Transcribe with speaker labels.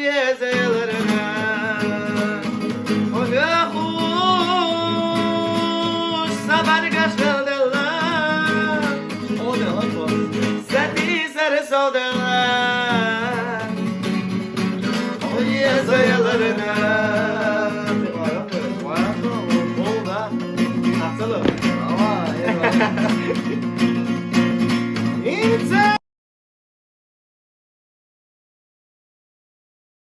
Speaker 1: yezelerine Oy kuş sabar kaşıldılar
Speaker 2: O ne lan bu?
Speaker 1: Seni sarı soldular Oy yezelerine
Speaker 2: Vay be.
Speaker 1: Oldu ha. Nasıl?
Speaker 2: Ama eyvallah.